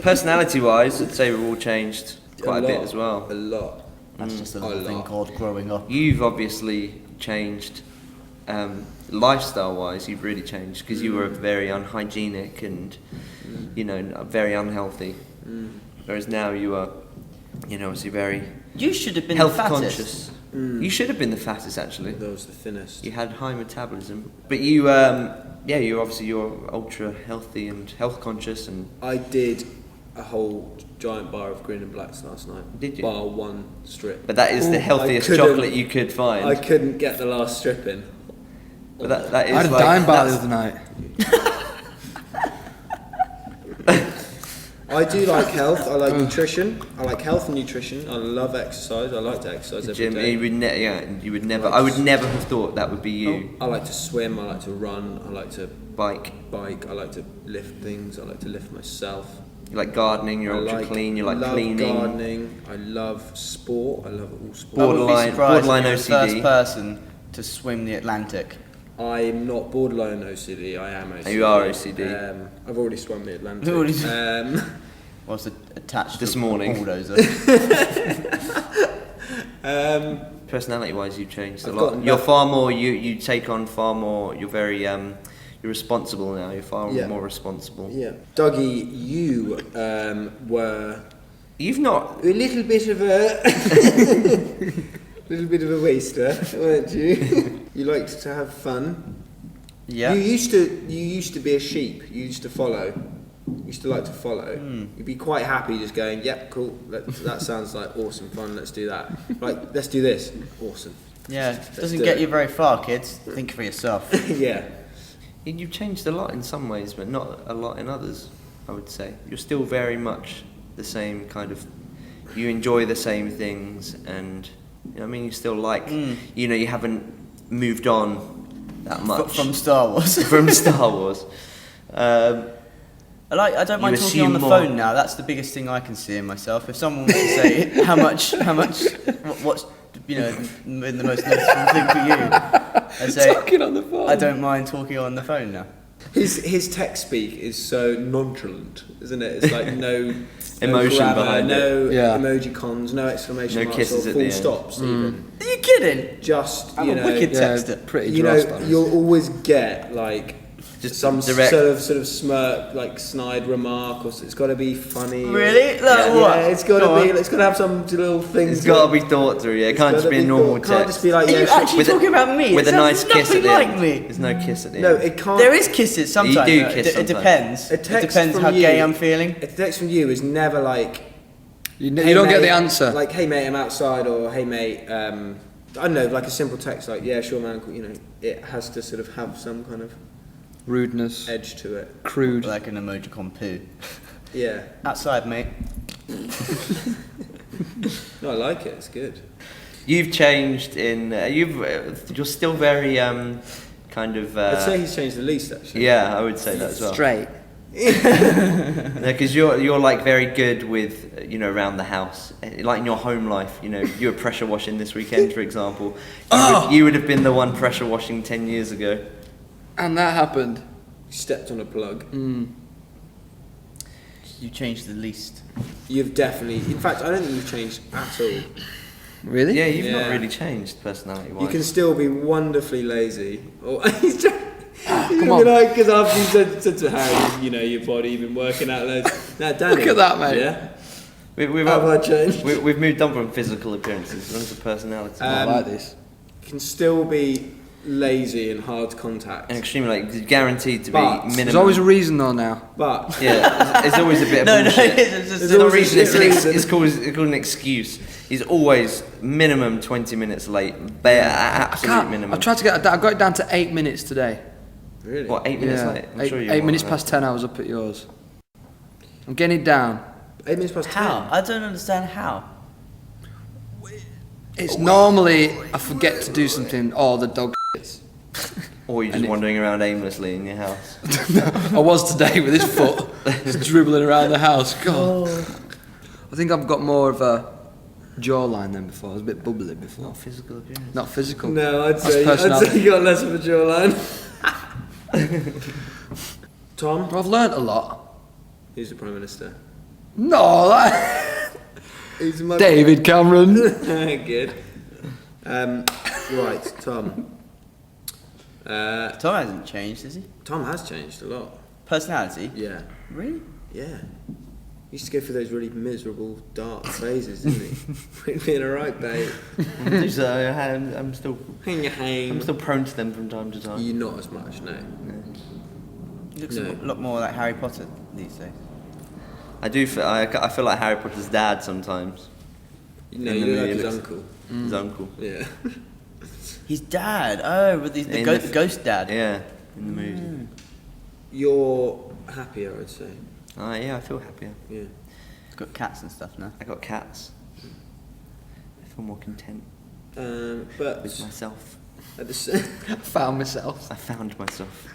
Personality-wise, I'd say we've all changed quite a bit as well. A lot. That's just a little thing called growing up. You've obviously changed, lifestyle-wise. You've really changed because you were very unhygienic and, very unhealthy. Whereas now you are, obviously very. You should have been health the fattest. conscious. You should have been the fattest actually. That was the thinnest. You had high metabolism, but you're ultra healthy and health conscious. And I did a whole giant bar of Green and Blacks last night. Did you? Bar one strip. But that is the healthiest chocolate you could find. I couldn't get the last strip in. But that is I had a dime bar the other night. I do like health. I like nutrition. I like health and nutrition. I love exercise. I like to exercise every day. You would never. I would never have thought that would be you. I like to swim. I like to run. I like to Bike. I like to lift things. I like to lift myself. You like gardening. You're ultra clean. You like cleaning. I love gardening. I love sport. I love all sport. Borderline OCD. First person to swim the Atlantic. I'm not borderline OCD. I am OCD. You are OCD. I've already swum the Atlantic. Was attached this to morning. A bulldozer. Personality-wise, you've changed a lot. You're far more. You take on far more. You're very. You're responsible now. You're far more responsible. Yeah, Dougie, you were. You've not a little bit of a. little bit of a waster, weren't you? You liked to have fun. Yeah. You used to be a sheep. You used to follow. You used to like to follow. You'd be quite happy just going, yep, cool. That sounds like awesome fun. Let's do that. Like, let's do this. Awesome. Yeah, it doesn't get you very far, kids. Think for yourself. Yeah. You've changed a lot in some ways, but not a lot in others. I would say you're still very much the same kind of. You enjoy the same things, and you still like. You haven't moved on that much from Star Wars. From Star Wars. I don't mind talking on the phone now. That's the biggest thing I can see in myself. If someone wants to say what's been the most noticeable thing for you, I say talking on the phone. I don't mind talking on the phone now. His tech speak is so nonchalant, isn't it? It's like no emotion grammar, behind no it. emoji cons, no exclamation marks kisses or at the full end. stops even. Are you kidding? Just I'm a wicked texter. Pretty dross. You'll always get like Just some direct. sort of smirk, like snide remark, or it's got to be funny. Really? Like Yeah, what? it's got to be. It's got to have some little things. It's got to be thought through. Yeah, it can't just be a normal text. Can't just be like Are you actually talking about me? With It a nice sounds kiss at the nothing end. like me. There's no kiss at the end. No, it can't. There is kisses sometimes. You do kiss It sometimes. depends. A It text depends from how you- gay I'm feeling. A text from you is never like. You "Hey, don't get mate," the answer. Like, hey mate, I'm outside, or hey mate, I don't know, like a simple text, like yeah, sure man, it has to sort of have some kind of Rudeness. edge to it. Crude. Like an emoticon poo. Yeah. Outside, mate. No, I like it. It's good. You've changed in. You're still very kind of. I'd say he's changed the least actually. Yeah, I would say that as well. Straight. Because you're like very good with around the house, like in your home life. You were pressure washing this weekend, for example. You would have been the one pressure washing 10 years ago. And that happened. You stepped on a plug. You changed the least. You've definitely. In fact, I don't think you've changed at all. Really? Yeah, you've not Yeah. really changed personality-wise. You can still be wonderfully lazy. Or he's just. come on. Because after you said to Harry, your body, you've been working out loads. Now, Danny, Look at that, mate. Yeah. We've How have I changed? We've moved on from physical appearances onto personality. I like this. Can still be lazy and hard contact. And extremely guaranteed to be But- minimum. There's always a reason though now. But Yeah, there's always a bit of No, bullshit. it's just There's no always a reason. shit reason. It's called an excuse. He's always minimum 20 minutes late. Bare absolute minimum. I tried to get. I got it down to 8 minutes today. really, What, 8 minutes late? I'm sure you 8 are, minutes right? past 10. I was up at yours. I'm getting it down. 8 minutes past 10. How? I don't understand how. It's normally I forget to do something. Or the dog. shits. Or you're just wandering around aimlessly in your house. I was today with his foot just dribbling around the house. God. I think I've got more of a jawline than before. I was a bit bubbly before. Not physical appearance. Not physical. No, I'd That's say personality. you got less of a jawline. Tom, I've learnt a lot. who's the Prime Minister? No, that... Who's my David Cameron. Good. Right, Tom. Tom hasn't changed, has he? Tom has changed a lot. Personality? Yeah. Really? Yeah. He used to go through those really miserable, dark phases, didn't he? We'd be in a right bait. So I'm still prone to them from time to time. You're not as much, no. He looks No. a lot more like Harry Potter these days. I do. I feel like Harry Potter's dad sometimes. No, In the you look like movie, his it looks- uncle. His uncle. Yeah. His dad. Oh, with the In the ghost dad. Yeah, in the movie. You're happier, I'd say. Yeah, I feel happier. Yeah. He's got cats and stuff now. I got cats. I feel more content But with myself. at the Found myself. I found myself.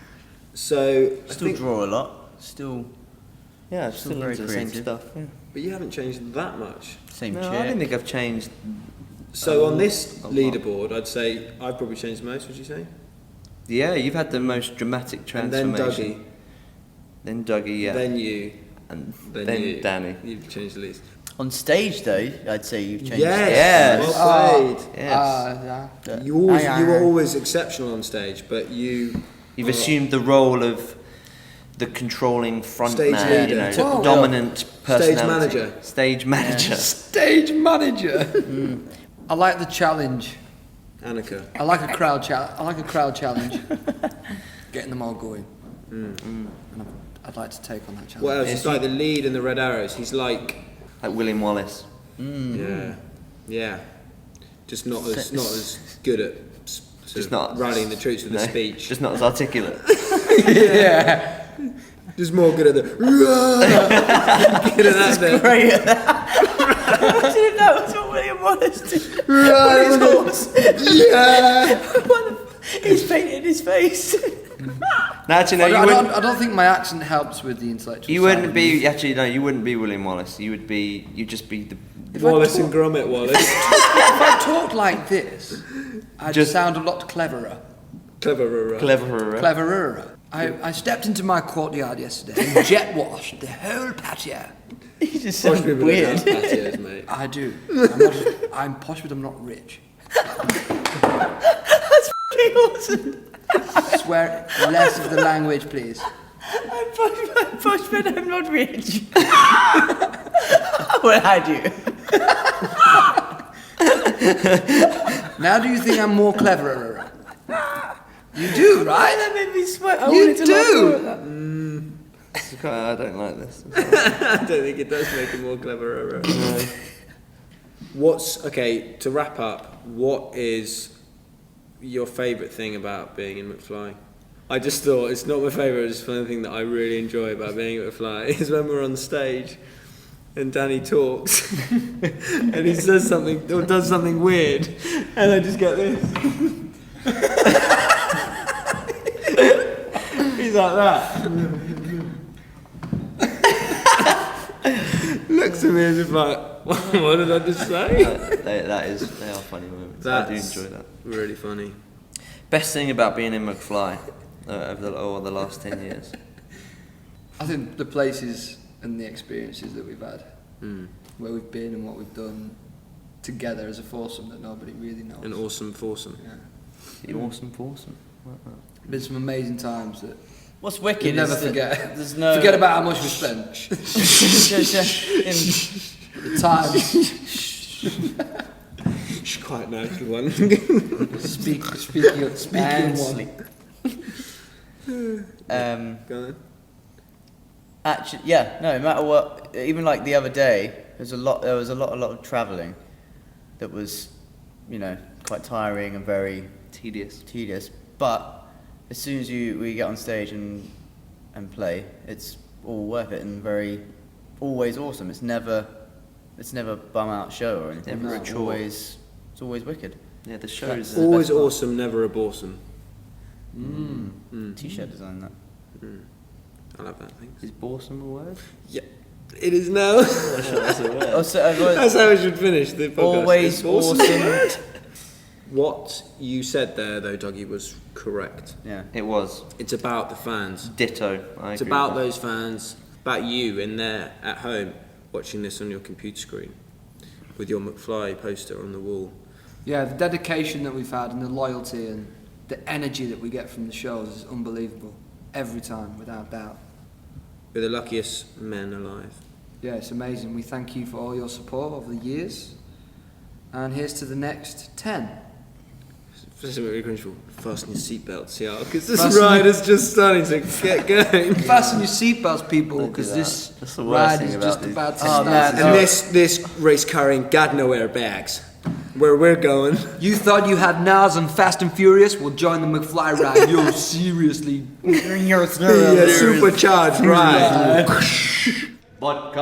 so I Still think, draw a lot. Still Yeah, I'm Still still very into the same creative. stuff. Yeah. but you haven't changed that much. same No, chick. I don't think I've changed. So on this a lot. leaderboard, I'd say I've probably changed the most. Would you say? Yeah, you've had the most dramatic And then transformation. Dougie. Then Dougie, yeah. Then you. and Then, then you. Danny. You've changed the least. On stage though, I'd say you've changed. Yes. Yes. Well played. Yes. Yeah. You were always exceptional on stage, but you've Assumed the role of the controlling front Stage man, leader. you know, Whoa. dominant personality. manager. Stage manager. Stage manager. I like the challenge. Anneka. I like a crowd challenge. Getting them all going. And I'd like to take on that challenge. What else? Yes, He's like the lead in the Red Arrows. He's like, Like William Wallace. yeah. Just not as good at Just not rallying the troops with a speech. Just not as articulate. Yeah. Just more good at the. Good at that bit. Great at that. Imagine if that was what William Wallace did. Right. His horse. Yeah. He's painted his face. No, actually, no, I you wouldn't. don't think my accent helps with the intellectual. You side wouldn't of be. this. Actually, no, you wouldn't be William Wallace. You'd just be the. Wallace and Gromit Wallace. If I talked like this, I'd Just- sound a lot cleverer. Cleverer. Cleverer. I stepped into my courtyard yesterday and jet washed the whole patio. He just Posh sounds people weird. don't have patios, mate. I do. I'm posh, but I'm not rich. That's f***ing awesome. Swear less of the language, please. I'm posh, but I'm not rich. Well, I do. Now do you think I'm more cleverer? You do, right? That made me sweat. I You wanted to laugh do. more at that. I don't like this. I don't think it does make him more cleverer. Okay, to wrap up, what is your favourite thing about being in McFly? I just thought, it's not my favourite, it's the thing that I really enjoy about being at McFly is when we're on stage and Danny talks and he says something or does something weird and I just get this. He's like that. Looks at me as if like, what did I just say? They are funny moments. I do That's enjoy that. really funny. Best thing about being in McFly over the last 10 years. I think the places and the experiences that we've had, where we've been and what we've done together as a foursome that nobody really knows. An awesome foursome. Yeah. Awesome. Been some amazing times that What's wicked you'll never is that forget. there's no... Forget about how much we spent. The time. She's quite nice, the one. Speaking of and one. sleep. Go on. Actually, yeah, no matter what, even like the other day, there was a lot of travelling that was, quite tiring and very Tedious. but as soon as we get on stage and play, it's all worth it and always awesome. It's never a bum out show or anything. Never a It's chore. it's always wicked. Yeah, the shows. Always awesome, never a boresome. T-shirt design that. I love that thing. Is boresome a word? Yeah, it is now. That's a word. Also, That's how we should finish the podcast. always Is boresome a awesome. word? What you said there, though, Dougie, was correct. Yeah. It was. It's about the fans. Ditto. It's about those fans, about you in there at home watching this on your computer screen with your McFly poster on the wall. Yeah, the dedication that we've had and the loyalty and the energy that we get from the shows is unbelievable. Every time, without doubt. We're the luckiest men alive. Yeah, it's amazing. We thank you for all your support over the years. And here's to the next 10. This is really cringe. Fasten your seatbelts, yeah, because this Fasten ride is just starting to get going. Fasten your seatbelts, people, Don't do because that. this That's the worst ride thing is about just these- about to Oh, start. man. And this race car ain't got no airbags. Where we're going. You thought you had Nas on Fast and Furious? Well, join the McFly ride. Yo, seriously. Yeah, supercharged ride. Vodka.